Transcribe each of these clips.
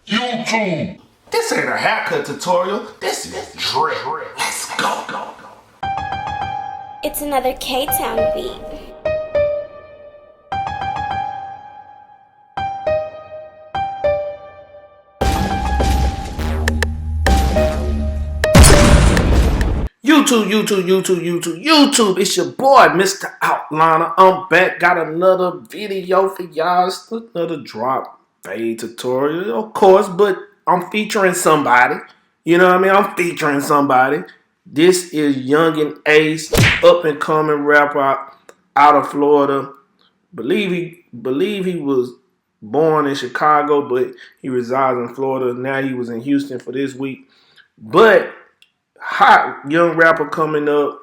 YouTube. This ain't a haircut tutorial. This is drip. Let's go. It's another K-Town beat. YouTube. It's your boy, Mr. Outliner. I'm back. Got another video for y'all. It's another drop fade tutorial, of course, but I'm featuring somebody. You know what I mean? I'm featuring somebody. This is Yungeen Ace, up and coming rapper out of Florida. Believe he was born in Chicago, but he resides in Florida. Now he was in Houston for this week. But hot young rapper coming up,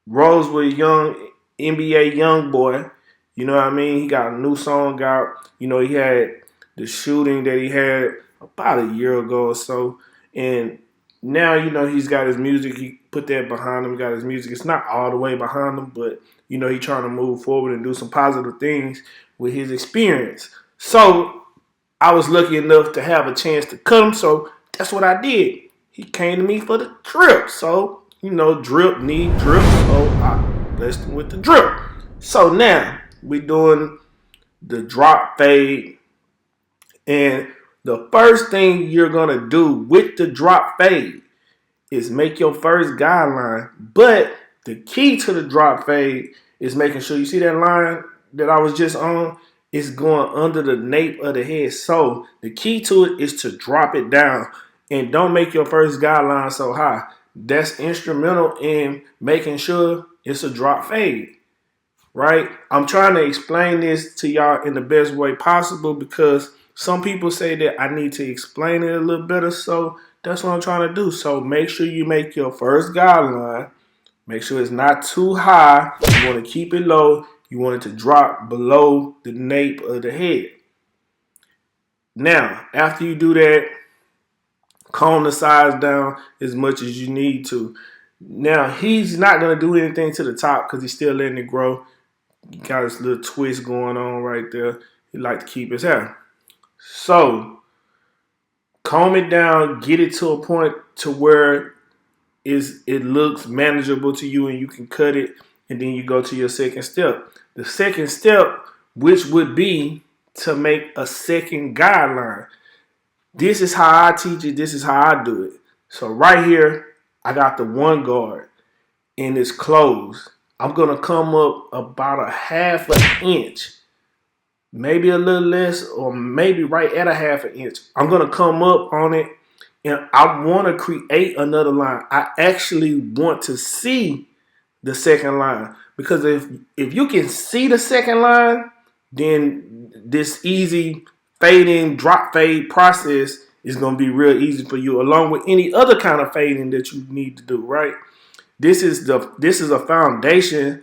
rolls with young NBA young boy. You know what I mean? He got a new song out. You know, he had the shooting that he had about a year ago or so. And now, you know, he's got his music. He put that behind him. He got his music. It's not all the way behind him, but, you know, he's trying to move forward and do some positive things with his experience. So I was lucky enough to have a chance to cut him. So that's what I did. He came to me for the drip. So, you know, drip need drip. So I blessed him with the drip. So now we're doing the drop fade. And the first thing you're going to do with the drop fade is make your first guideline. But the key to the drop fade is making sure you see that line that I was just on. It's going under the nape of the head. So the key to it is to drop it down. And don't make your first guideline so high. That's instrumental in making sure it's a drop fade, right? I'm trying to explain this to y'all in the best way possible because some people say that I need to explain it a little better. So that's what I'm trying to do. So make sure you make your first guideline. Make sure it's not too high. You want to keep it low. You want it to drop below the nape of the head. Now, after you do that, comb the sides down as much as you need to. Now, he's not going to do anything to the top because he's still letting it grow. He got this little twist going on right there. He like to keep his hair. So, comb it down, get it to a point to where it looks manageable to you and you can cut it, and then you go to your second step. The second step, which would be to make a second guideline. This is how I teach it. This is how I do it. So right here, I got the one guard and it's closed. I'm going to come up about a half an inch, maybe a little less, or maybe right at a half an inch. I'm going to come up on it and I want to create another line. I actually want to see the second line because if you can see the second line, then this easy fading, drop fade process is going to be real easy for you, along with any other kind of fading that you need to do, right? This is a foundation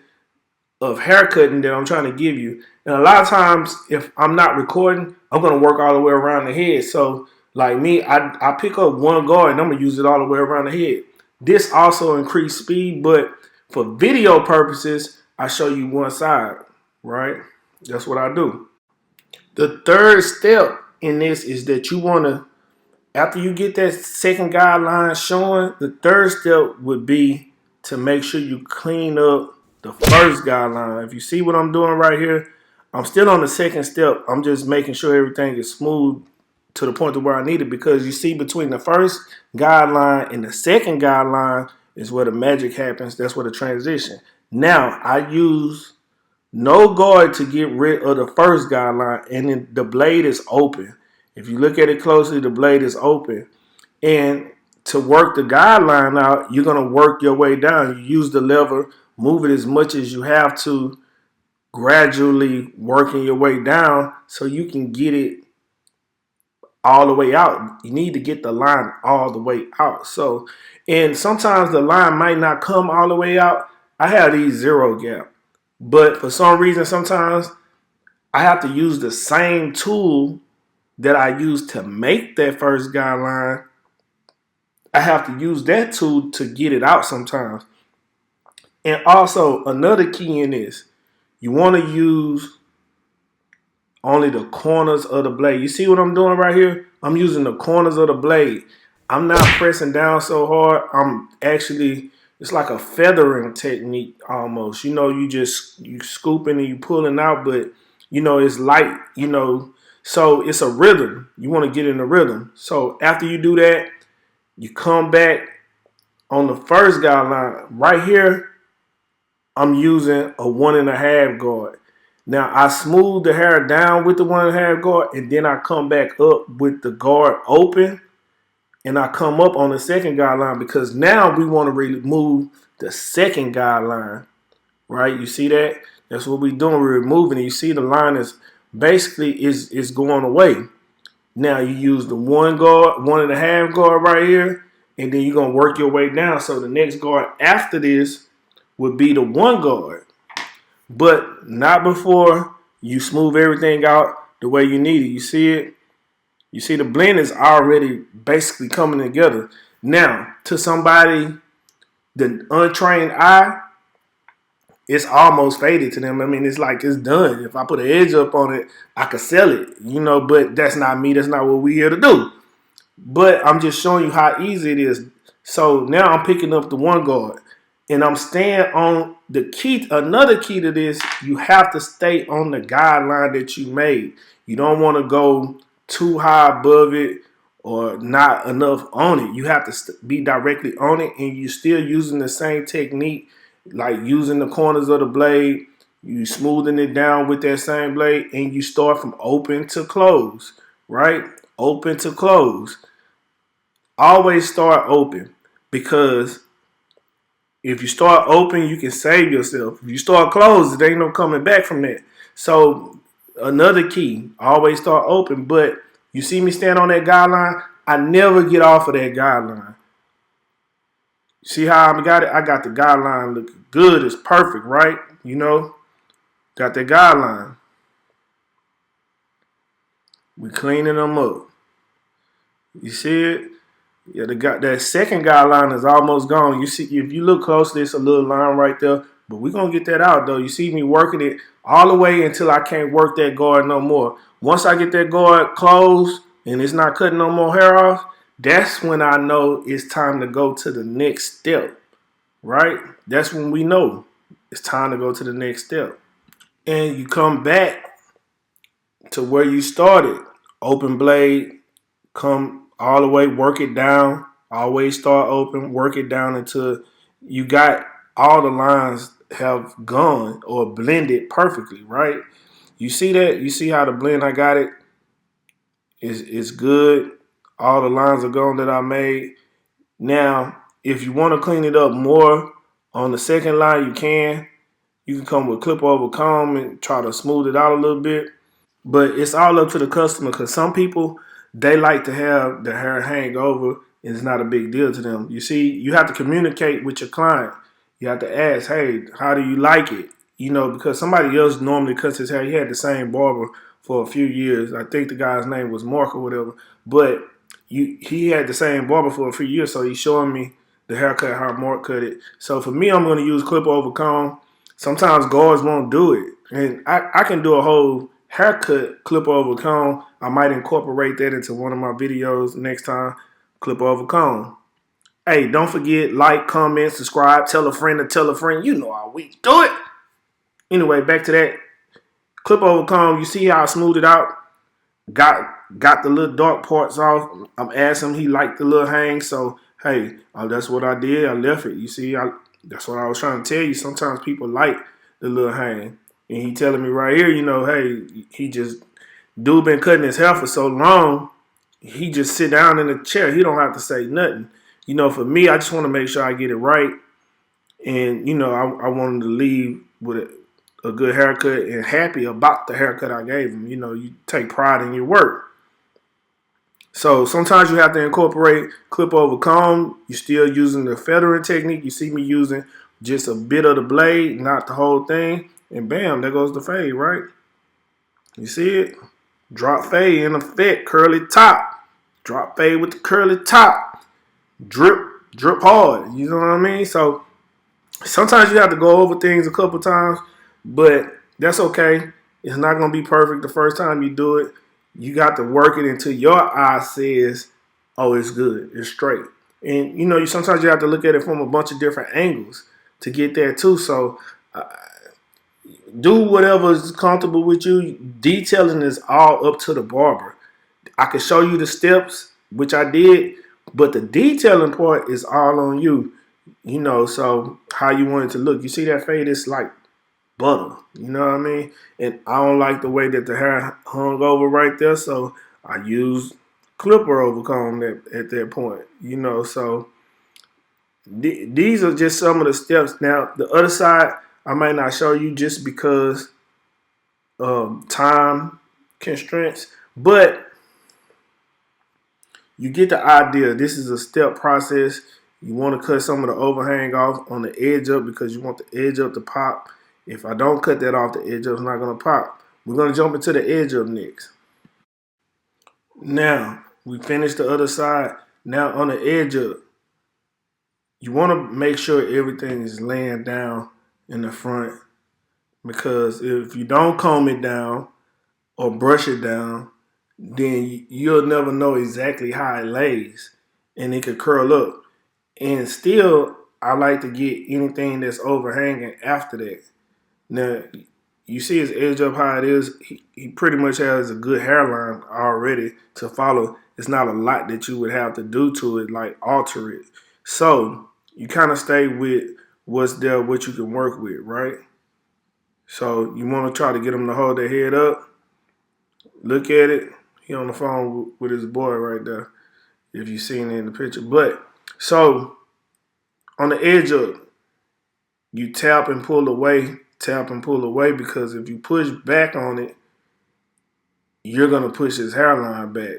of haircutting that I'm trying to give you. And a lot of times, if I'm not recording, I'm going to work all the way around the head. So, like me, I pick up one guard and I'm going to use it all the way around the head. This also increased speed, but for video purposes, I show you one side, right? That's what I do. The third step in this is that you want to, after you get that second guideline showing, the third step would be to make sure you clean up the first guideline. If you see what I'm doing right here, I'm still on the second step. I'm just making sure everything is smooth to the point to where I need it, because you see between the first guideline and the second guideline is where the magic happens. That's where the transition. Now, I use no guard to get rid of the first guideline, and then the blade is open. If you look at it closely, the blade is open. And to work the guideline out, you're going to work your way down. You use the lever, move it as much as you have to, gradually working your way down so you can get it all the way out. You need to get the line all the way out. So, and sometimes the line might not come all the way out. I have these zero gap. But for some reason, sometimes I have to use the same tool that I use to make that first guideline. I have to use that tool to get it out sometimes. And also, another key in this, you want to use only the corners of the blade. You see what I'm doing right here? I'm using the corners of the blade. I'm not pressing down so hard. I'm actually, it's like a feathering technique almost. You know, you scooping and you pulling out, but you know, it's light, you know, so it's a rhythm. You want to get in the rhythm. So after you do that, you come back on the first guideline. Right here, I'm using a 1.5 guard. Now I smooth the hair down with the 1.5 guard, and then I come back up with the guard open, and I come up on the second guideline because now we want to remove the second guideline, right? You see that? That's what we're doing. We're removing it. You see the line is basically is going away. Now you use the 1.5 guard right here, and then you're gonna work your way down. So the next guard after this would be the 1 guard, but not before you smooth everything out the way you need it. You see it? You see the blend is already basically coming together. Now, to somebody, the untrained eye, it's almost faded to them. I mean, it's like it's done. If I put an edge up on it, I could sell it, you know, but that's not me. That's not what we're here to do. But I'm just showing you how easy it is. So now I'm picking up the 1 guard, and I'm staying on the key. Another key to this, you have to stay on the guideline that you made. You don't want to go too high above it or not enough on it. You have to be directly on it, and you're still using the same technique, like using the corners of the blade. You smoothing it down with that same blade, and you start from open to close, right? Open to close. Always start open, because if you start open, you can save yourself. If you start closed, there ain't no coming back from that. So another key, always start open. But you see me stand on that guideline, I never get off of that guideline. See how I got it? I got the guideline looking good. It's perfect, right? You know, got that guideline. We cleaning them up. You see it? Yeah, that second guideline is almost gone. You see, if you look closely, it's a little line right there. But we're going to get that out, though. You see me working it all the way until I can't work that guard no more. Once I get that guard closed and it's not cutting no more hair off, that's when I know it's time to go to the next step, right? That's when we know it's time to go to the next step. And you come back to where you started. Open blade, come all the way, work it down. Always start open, work it down until you got all the lines have gone or blended perfectly, right? You see that? You see how the blend I got it is good. All the lines are gone that I made. Now, if you want to clean it up more on the second line, you can. You can come with clip over comb and try to smooth it out a little bit. But it's all up to the customer, because some people, they like to have the hair hang over and it's not a big deal to them. You see, you have to communicate with your client. You have to ask, hey, how do you like it? You know, because somebody else normally cuts his hair. He had the same barber for a few years. I think the guy's name was Mark or whatever. But he had the same barber for a few years, so he's showing me the haircut, how Mark cut it. So for me, I'm going to use clip over comb. Sometimes guards won't do it. And I can do a whole haircut clip over comb. I might incorporate that into one of my videos next time. Clip over comb. Hey, don't forget, like, comment, subscribe, tell a friend to tell a friend. You know how we do it. Anyway, back to that. Clip over comb. You see how I smoothed it out? Got the little dark parts off. I'm asking him, he liked the little hang. So, hey, that's what I did. I left it. You see, that's what I was trying to tell you. Sometimes people like the little hang. And he telling me right here, you know, hey, dude been cutting his hair for so long, he just sit down in the chair. He don't have to say nothing. You know, for me, I just want to make sure I get it right. And, you know, I wanted to leave with a good haircut and happy about the haircut I gave him. You know, you take pride in your work. So sometimes you have to incorporate clip over comb. You're still using the feathering technique. You see me using just a bit of the blade, not the whole thing. And bam, there goes the fade, right? You see it? Drop fade in effect, curly top. Drop fade with the curly top. Drip hard. You know what I mean? So sometimes you have to go over things a couple times, but that's okay. It's not going to be perfect the first time you do it. You got to work it until your eye says, oh, it's good, it's straight. And you sometimes you have to look at it from a bunch of different angles to get there too. So do whatever is comfortable with you. Detailing is all up to the barber. I can show you the steps, which I did, but the detailing part is all on you. So how you want it to look. You see that fade? It's like butter. You know what I mean? And I don't like the way that the hair hung over right there, so I used clipper over comb at that point. So these are just some of the steps. Now the other side I might not show you just because time constraints, but you get the idea. This is a step process. You want to cut some of the overhang off on the edge up because you want the edge up to pop. If I don't cut that off, the edge up is not going to pop. We're going to jump into the edge up next. Now, we finished the other side. Now on the edge up, you want to make sure everything is laying down in the front, because if you don't comb it down or brush it down, then you'll never know exactly how it lays, and it could curl up. And still, I like to get anything that's overhanging after that. Now, you see his edge up how it is. He pretty much has a good hairline already to follow. It's not a lot that you would have to do to it, like alter it. So you kind of stay with what's there, what you can work with, right? So you want to try to get him to hold their head up. Look at it. He on the phone with his boy right there, if you seen it in the picture. But so on the edge up, you tap and pull away, because if you push back on it, you're gonna push his hairline back,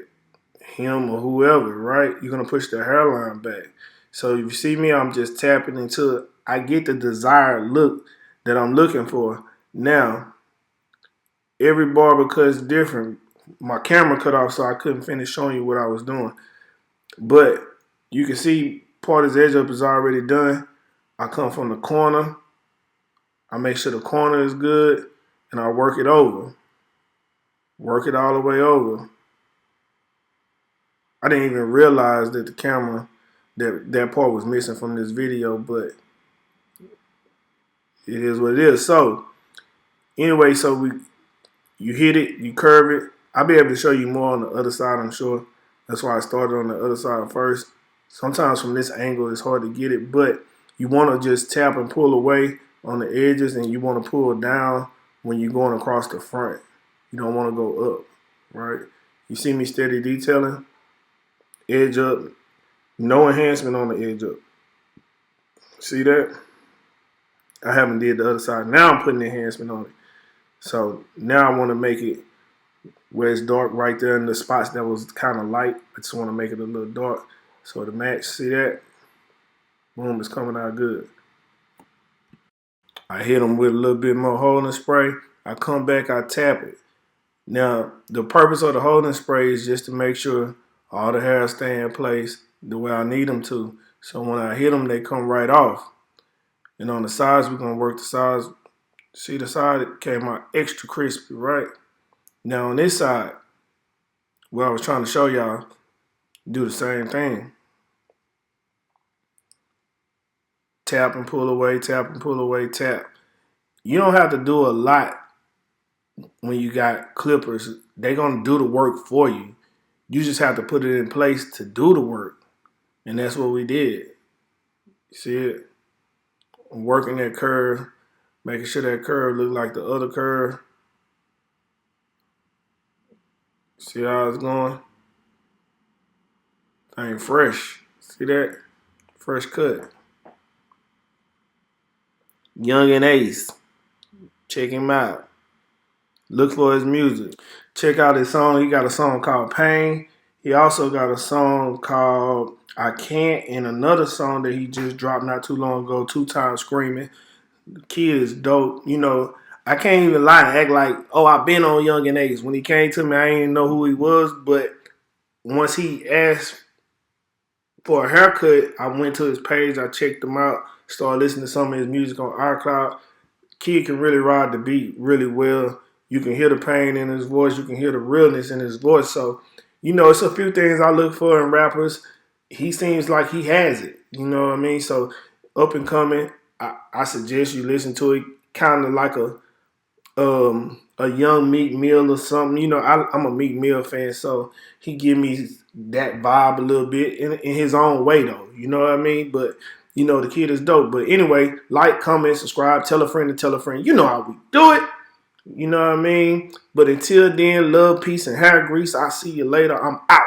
him or whoever, right? You're gonna push the hairline back. So if you see me, I'm just tapping until I get the desired look that I'm looking for. Now, every barber cuts different. My camera cut off, so I couldn't finish showing you what I was doing. But you can see part of his edge up is already done. I come from the corner. I make sure the corner is good, and I work it over. Work it all the way over. I didn't even realize that the camera, that part was missing from this video, but it is what it is. So anyway, you hit it, you curve it. I'll be able to show you more on the other side, I'm sure. That's why I started on the other side first. Sometimes from this angle it's hard to get it, but you want to just tap and pull away on the edges, and you want to pull down when you're going across the front. You don't want to go up, right? You see me steady detailing, edge up, no enhancement on the edge up. See that? I haven't did the other side. Now I'm putting enhancement on it. So now I want to make it where it's dark right there in the spots that was kind of light. I just want to make it a little dark so to match. See that? Boom, it's coming out good. I hit them with a little bit more holding spray. I come back, I tap it. Now, the purpose of the holding spray is just to make sure all the hairs stay in place the way I need them to. So when I hit them, they come right off. And on the sides, we're going to work the sides. See the side? It came out extra crispy, right? Now on this side, what I was trying to show y'all, do the same thing. Tap and pull away, tap and pull away, tap. You don't have to do a lot when you got clippers. They're going to do the work for you. You just have to put it in place to do the work. And that's what we did. You see it? I'm working that curve, making sure that curve look like the other curve. See how it's going? Ain't fresh. See that? Fresh cut. Yungeen Ace. Check him out. Look for his music. Check out his song. He got a song called Pain. He also got a song called I Can't, and another song that he just dropped not too long ago, 2 Times Screaming. The kid is dope. I can't even lie and act like, oh, I've been on Yungeen Ace. When he came to me, I didn't know who he was, but once he asked for a haircut, I went to his page, I checked him out, started listening to some of his music on iCloud. Kid can really ride the beat really well. You can hear the pain in his voice. You can hear the realness in his voice. So, it's a few things I look for in rappers. He seems like he has it. You know what I mean? So, up and coming, I suggest you listen to it. Kind of like a young Meek Mill or something. I'm a Meek Mill fan, so he give me that vibe a little bit in his own way, though. You know what I mean? But the kid is dope. But anyway, like, comment, subscribe, tell a friend to tell a friend. You know how we do it. You know what I mean? But until then, love, peace, and hair grease. I'll see you later. I'm out.